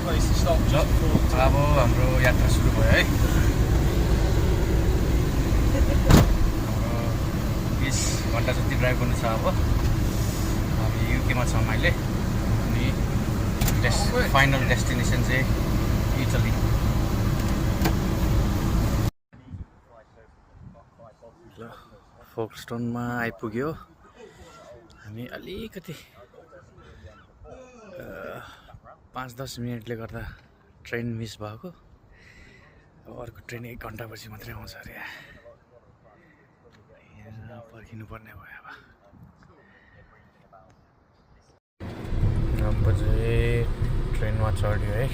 अब हाम्रो यात्रा सुरु भयो है। हाम्रो 20 घन्टा जति ड्राइभ गर्नु छ। अब हामी युकेमा छौँ अहिले अनि फाइनल डेस्टिनेसन चाहिँ इटली। ल फोक्सटोनमा आइपुग्यो। हामी अलिकति 5-10 मिनटले गर्दा ट्रेन मिस भएको। अब अर्को ट्रेन 1 घन्टापछि मात्रै आउँछ अरे। यहाँ पर्खिनु पर्ने भयो। अब चाहिँ ट्रेनमा चढ्यो है।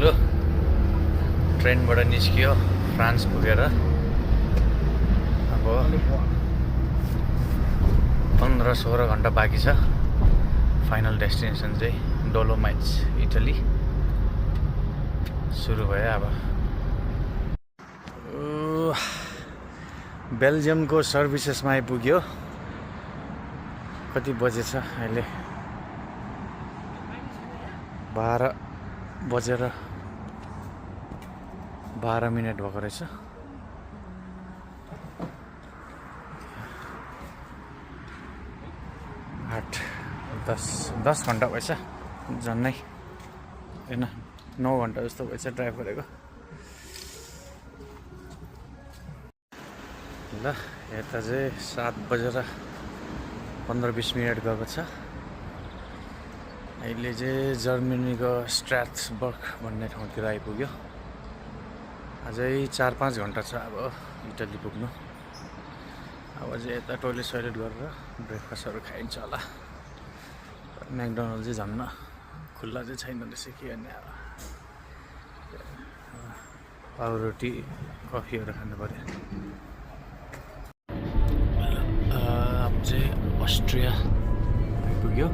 ल ट्रेनबाट निस्कियो, फ्रान्स पुगेर अब 15-16 घन्टा बाँकी छ। फाइनल डेस्टिनेसन चाहिँ डोलोमाइट्स इटली सुरु भयो। अब बेल्जियमको सर्भिसेसमा आइपुग्यो। कति बजेछ अहिले? 12:12 भएको रहेछ। 8-10 घन्टा भएछ झन्नै, होइन 9 घन्टा जस्तो भएछ ड्राइभ गरेको। ल यता चाहिँ 7:15 गएको छ। अहिले चाहिँ जर्मनीको स्ट्रासबर्ग भन्ने ठाउँतिर आइपुग्यो। अझै 4-5 घन्टा छ अब इटली पुग्नु। अब चाहिँ यता टोइलेट सोइलेट गरेर ब्रेकफास्टहरू खाइन्छ होला। म्याकडोनल्ड चाहिँ झन्न खुल्ला चाहिँ छैन रहेछ के गर्ने। अब पाउरोटी कफीहरू खानु पर्यो। अब चाहिँ अस्ट्रिया आइपुग्यो।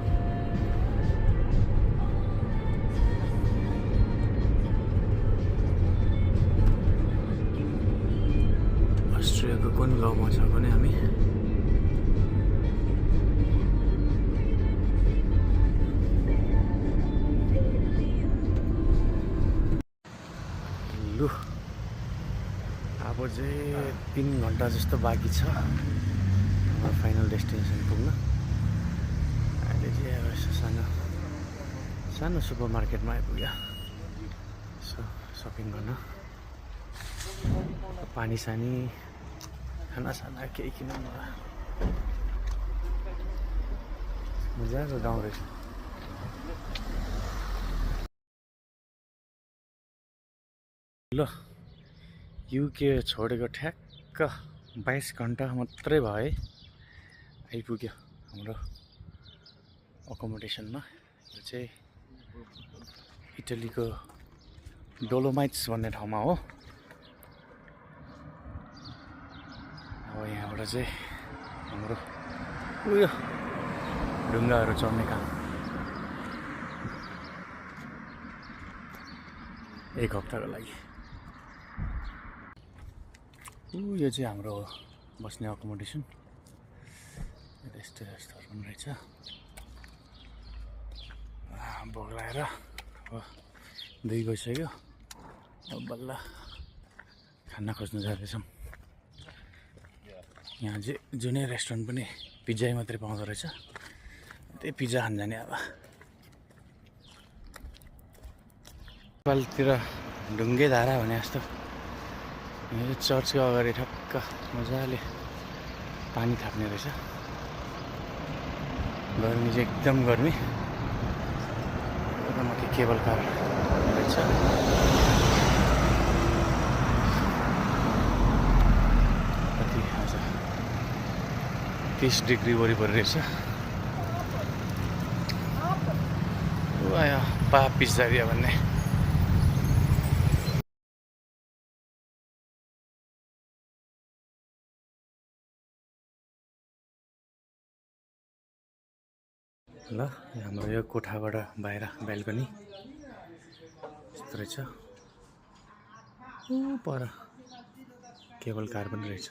अस्ट्रियाको कुन गाउँमा छ भने हामी लु अब चाहिँ 3 घन्टा जस्तो बाँकी छ फाइनल डेस्टिनेसन पुग्न। अहिले चाहिँ अब यसो सानो सुपर मार्केटमा आइपुग्यो सपिङ गर्न। पानी सानी खानासाना केही किन्नु मजाको गाउँ रहेछ। ल युके छोडेको ठ्याक्क 22 घन्टा मात्रै भयो है। आइपुग्यो हाम्रो अकोमोडेसनमा। यो चाहिँ इटलीको डोलोमाइट्स भन्ने ठाउँमा हो। अब यहाँबाट चाहिँ हाम्रो उयो ढुङ्गाहरू चढ्ने काम 1 हप्ताको लागि। यो चाहिँ हाम्रो बस्ने अकोमोडेसन। यस्तो पनि रहेछ। भोक लागेर अब 2 बजिसक्यो। अब बल्ल खाना खोज्नु जाँदैछौँ। यहाँ चाहिँ जुनै रेस्टुरेन्ट पनि पिज्जै मात्रै पाउँदो रहेछ। त्यही पिज्जा खान जाने। अब नेपालतिर ढुङ्गे धारा भने जस्तो यो चर्चको अगाडि ठक्क मजाले पानी थाप्ने रहेछ। गर्मी चाहिँ एकदम गर्मी। माथि केबल कार रहेछ। कति आज 30 डिग्री वरिपरि रहेछ। आयो पा पिज्जारिया भन्ने। ल हाम्रो यो कोठाबाट बाहिर ब्याल्कनी यस्तो रहेछ। ऊ पर केबल कार पनि रहेछ।